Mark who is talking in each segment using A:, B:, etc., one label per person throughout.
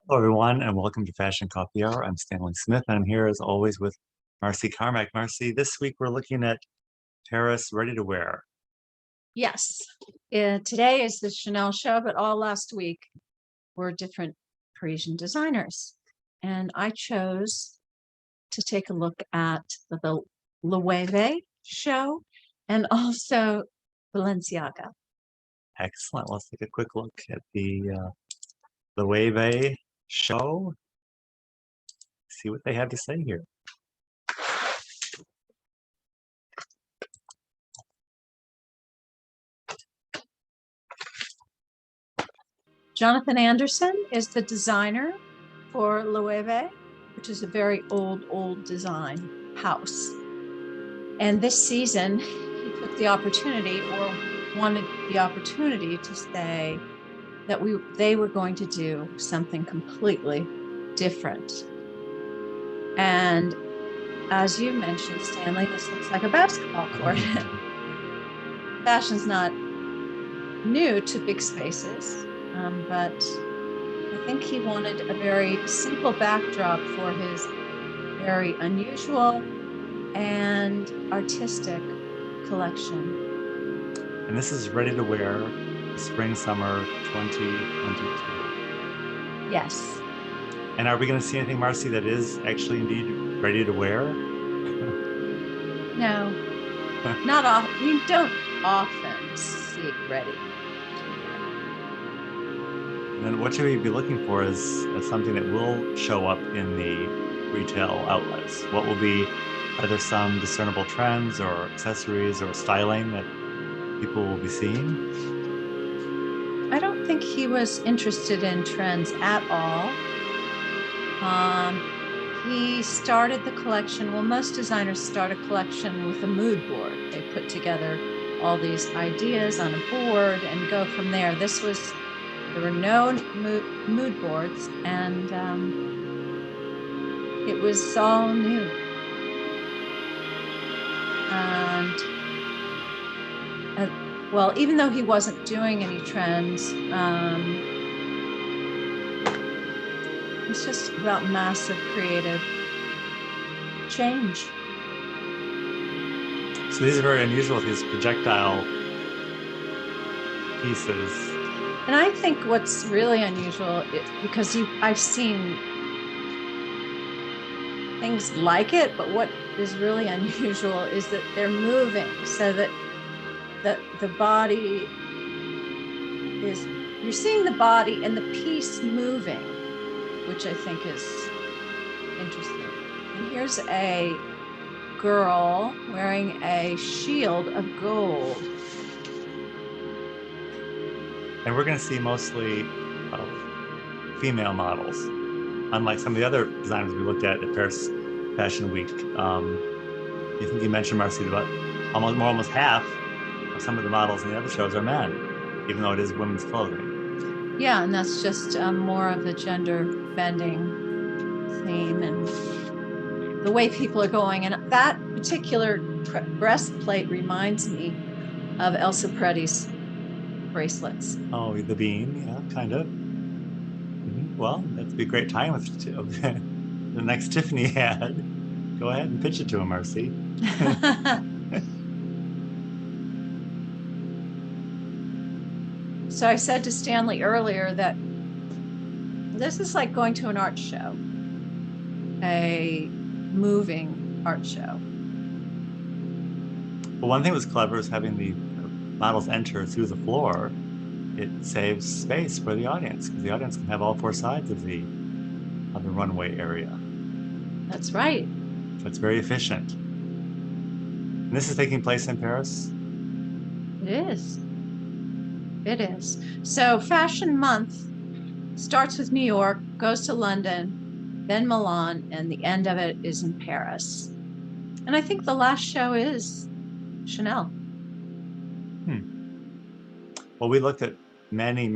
A: Hello, everyone, and welcome to Fashion Coffee Hour. I'm Stanley Smith, and I'm here as always with Marcy Carmack. Marcy, this week we're looking at Paris ready to wear.
B: Yes. Today is the Chanel show, but all last week were different Parisian designers. And I chose to take a look at the Loewe show and also Balenciaga.
A: Excellent. Let's take a quick look at the Loewe show. See what they have to say here.
B: Jonathan Anderson is the designer for Loewe, which is a very old design house. And this season, he took the opportunity or wanted the opportunity to say that they were going to do something completely different. And as you mentioned, Stanley, this looks like a basketball court. Fashion's not new to big spaces, but I think he wanted a very simple backdrop for his very unusual and artistic collection.
A: And this is ready to wear spring summer 2022.
B: Yes.
A: And are we going to see anything, Marcy, that is actually indeed ready to wear?
B: No, not often. You don't often see it ready.
A: And then what should we be looking for as something that will show up in the retail outlets? What will be, are there some discernible trends or accessories or styling that people will be seeing?
B: I don't think he was interested in trends at all. He started the collection. Well, most designers start a collection with a mood board. They put together all these ideas on a board and go from there. There were no mood boards, and it was all new. And well, even though he wasn't doing any trends, it's just about massive creative change.
A: So these are very unusual, these projectile pieces.
B: And I think what's really unusual is because I've seen things like it, but what is really unusual is that they're moving so that the body is, you're seeing the body and the piece moving, which I think is interesting. And here's a girl wearing a shield of gold.
A: And we're going to see mostly female models, unlike some of the other designers we looked at Paris Fashion Week. You think you mentioned, Marcy, about almost half of some of the models in the other shows are men, even though it is women's clothing.
B: Yeah, and that's just more of the gender bending theme and the way people are going. And that particular breastplate reminds me of Elsa Pretty's bracelets.
A: Oh, the bean, yeah, kind of. Well, that'd be a great time with the next Tiffany ad. Go ahead and pitch it to him, Marcy.
B: So I said to Stanley earlier that this is like going to an art show, a moving art show.
A: Well, one thing that was clever is having the models enter through the floor. It saves space for the audience because the audience can have all four sides of the runway area.
B: That's right.
A: So it's very efficient. And this is taking place in Paris?
B: It is. It is. So Fashion Month starts with New York, goes to London, then Milan, and the end of it is in Paris. And I think the last show is Chanel.
A: Well, we looked at many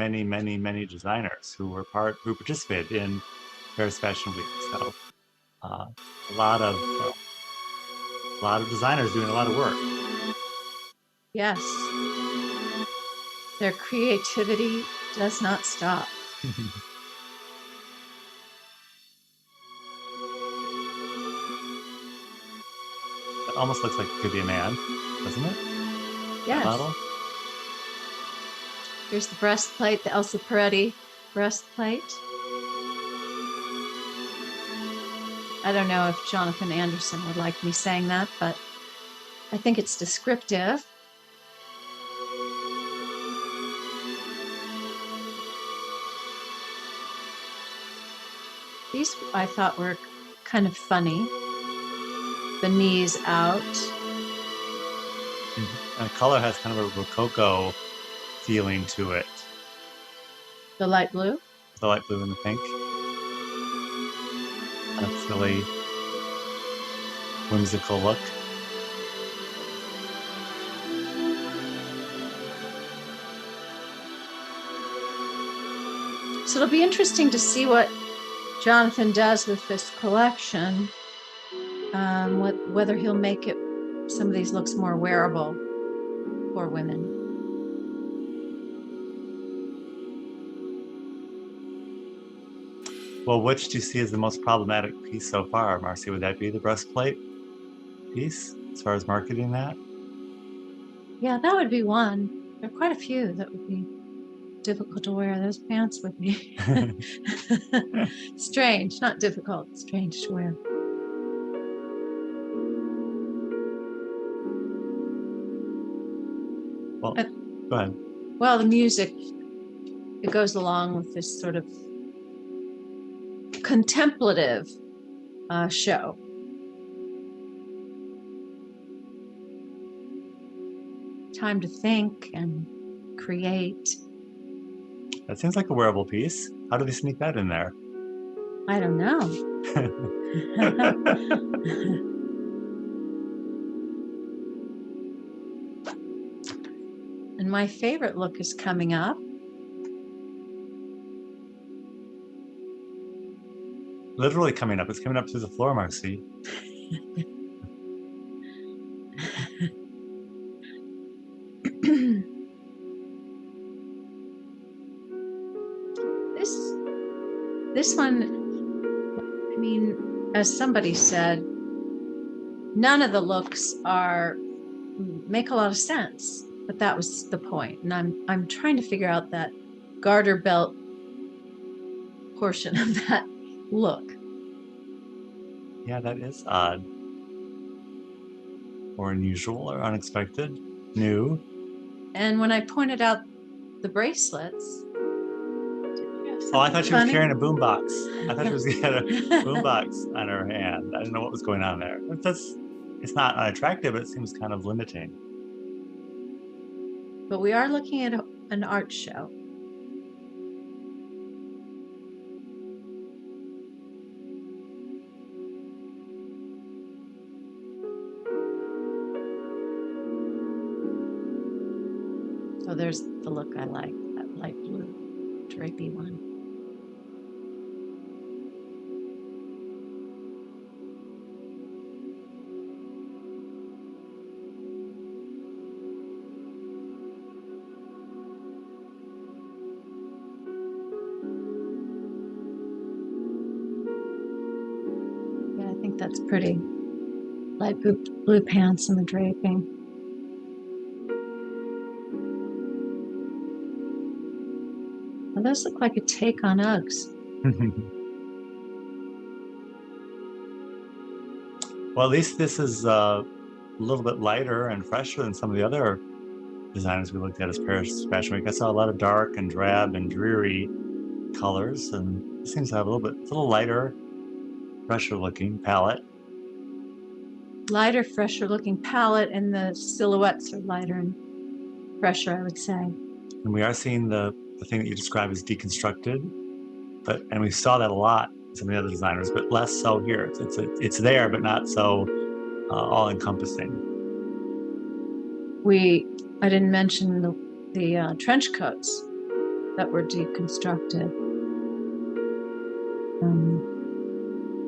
A: designers who participated in Paris Fashion Week. So a lot of designers doing a lot of work.
B: Yes. Their creativity does not stop.
A: almost looks like it could be a man, doesn't it?
B: Yes.
A: Model.
B: Here's the breastplate, the Elsa Peretti breastplate. I don't know if Jonathan Anderson would like me saying that, but I think it's descriptive. These I thought were kind of funny. The knees out.
A: And the color has kind of a Rococo feeling to it.
B: The light blue.
A: The light blue and the pink. A silly, whimsical look.
B: So it'll be interesting to see what Jonathan does with this collection, whether he'll make it some of these looks more wearable for women.
A: Well, which do you see as the most problematic piece so far, Marcy? Would that be the breastplate piece as far as marketing that?
B: Yeah, that would be one. There are quite a few that would be difficult to wear. Those pants would be strange, not difficult, strange to wear.
A: Well, go ahead.
B: Well, the music, it goes along with this sort of contemplative show. Time to think and create.
A: That seems like a wearable piece. How do they sneak that in there?
B: I don't know. And my favorite look is coming up.
A: Literally coming up. It's coming up through the floor, Marcy. This one, I mean, as somebody said, none of the looks make a lot of sense, but that was the point. And I'm trying to figure out that garter belt portion of that look. Yeah, that is odd. Or unusual or unexpected. New.
B: And when I pointed out the bracelets.
A: Oh, I thought she was carrying a boombox. I thought she was getting a boombox on her hand. I didn't know what was going on there. It's not unattractive, but it seems kind of limiting.
B: But we are looking at an art show. So there's the look I like, that light blue drapey one. Yeah, I think that's pretty. Light blue pants and the draping. Well, those look like a take on Uggs.
A: Well, at least this is a little bit lighter and fresher than some of the other designers we looked at as Paris Fashion Week. I saw a lot of dark and drab and dreary colors, and it seems to have it's a little lighter, fresher looking palette.
B: Lighter, fresher looking palette, and the silhouettes are lighter and fresher, I would say.
A: And we are seeing the thing that you describe as deconstructed, and we saw that a lot in some of the other designers, but less so here. It's there, but not so all-encompassing.
B: I didn't mention the trench coats that were deconstructed.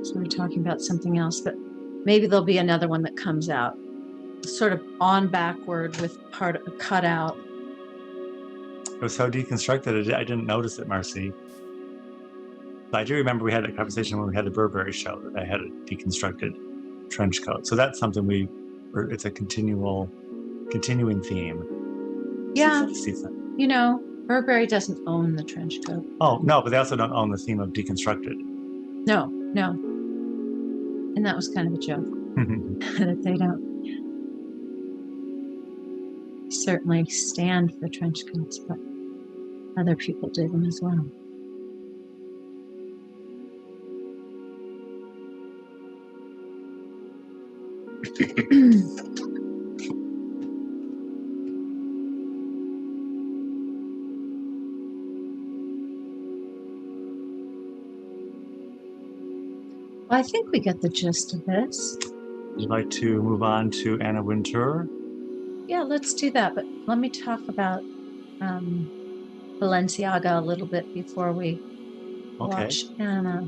B: So we're talking about something else, but maybe there'll be another one that comes out sort of on backward with part cut out.
A: It was so deconstructed, I didn't notice it, Marcy. But I do remember we had a conversation when we had the Burberry show that I had a deconstructed trench coat. So that's something we it's a continuing theme.
B: Yeah.
A: Season.
B: You know, Burberry doesn't own the trench coat.
A: Oh, no, but they also don't own the theme of deconstructed.
B: No. And that was kind of a joke that they don't certainly stand for trench coats, but other people do them as well. Well, I think we get the gist of this.
A: Would you like to move on to Anna Wintour?
B: Yeah, let's do that. But let me talk about Balenciaga a little bit before we watch Anna.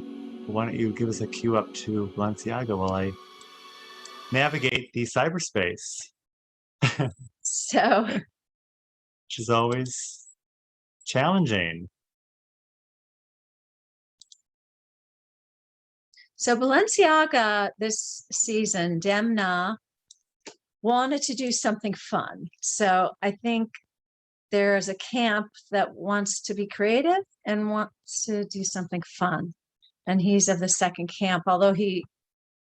A: Why don't you give us a cue up to Balenciaga while I navigate the cyberspace?
B: So,
A: which is always challenging.
B: So Balenciaga this season, Demna wanted to do something fun. So I think there's a camp that wants to be creative and wants to do something fun. And he's of the second camp, although he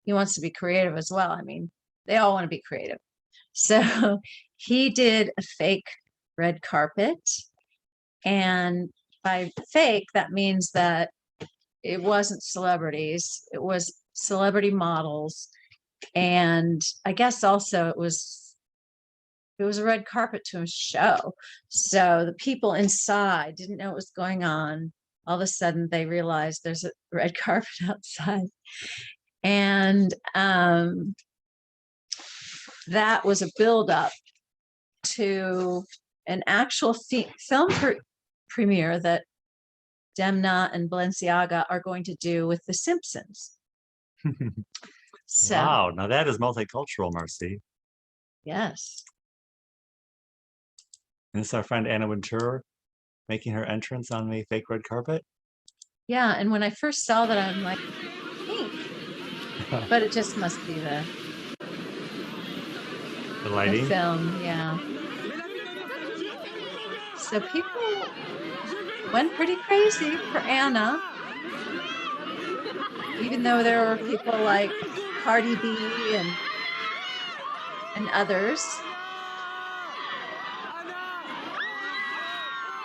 B: wants to be creative as well. I mean, they all want to be creative. So he did a fake red carpet. And by fake, that means that it wasn't celebrities, it was celebrity models. And I guess also it was a red carpet to a show. So the people inside didn't know what was going on. All of a sudden they realized there's a red carpet outside. And that was a buildup to an actual film premiere that Demna and Balenciaga are going to do with The Simpsons. So,
A: wow, now that is multicultural, Marcy.
B: Yes.
A: And this is our friend Anna Wintour making her entrance on the fake red carpet.
B: Yeah, and when I first saw that, I'm like, pink. But it just must be the
A: lighting.
B: The film, yeah. So people went pretty crazy for Anna, even though there were people like Cardi B and others.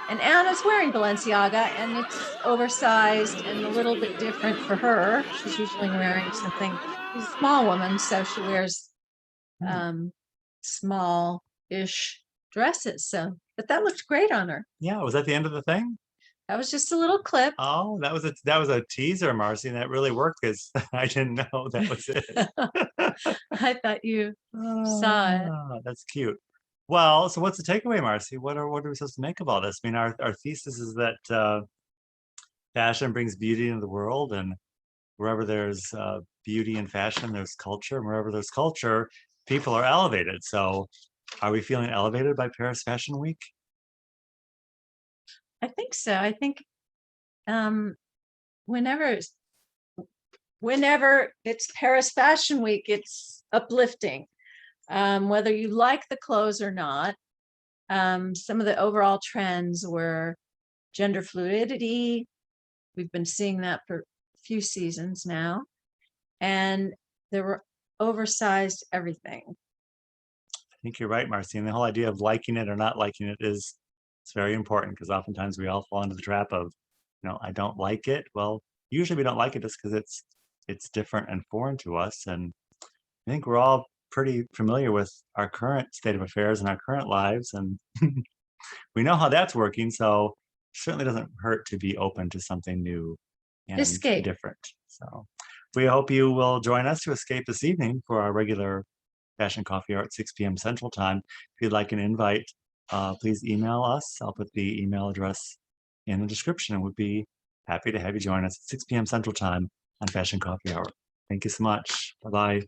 B: And Anna's wearing Balenciaga, and it's oversized and a little bit different for her. She's usually wearing something. She's a small woman, so she wears small-ish dresses. So, but that looked great on her.
A: Yeah, was that the end of the thing?
B: That was just a little clip.
A: Oh, that was a teaser, Marcy, and that really worked because I didn't know that was it.
B: I thought you saw it.
A: That's cute. Well, so what's the takeaway, Marcy? What are we supposed to make of all this? I mean, our thesis is that fashion brings beauty into the world, and wherever there's beauty and fashion, there's culture, and wherever there's culture, people are elevated. So, are we feeling elevated by Paris Fashion Week?
B: I think so. I think whenever it's Paris Fashion Week, it's uplifting. Whether you like the clothes or not, some of the overall trends were gender fluidity. We've been seeing that for a few seasons now. And there were oversized everything.
A: I think you're right, Marcy. And the whole idea of liking it or not liking it it's very important, because oftentimes we all fall into the trap of, I don't like it. Well, usually we don't like it just because it's different and foreign to us. And I think we're all pretty familiar with our current state of affairs and our current lives, and we know how that's working. So it certainly doesn't hurt to be open to something new and different. So we hope you will join us to escape this evening for our regular Fashion Coffee Hour at 6 p.m. Central Time. If you'd like an invite, please email us. I'll put the email address in the description, and we'd be happy to have you join us at 6 p.m. Central Time on Fashion Coffee Hour. Thank you so much. Bye-bye.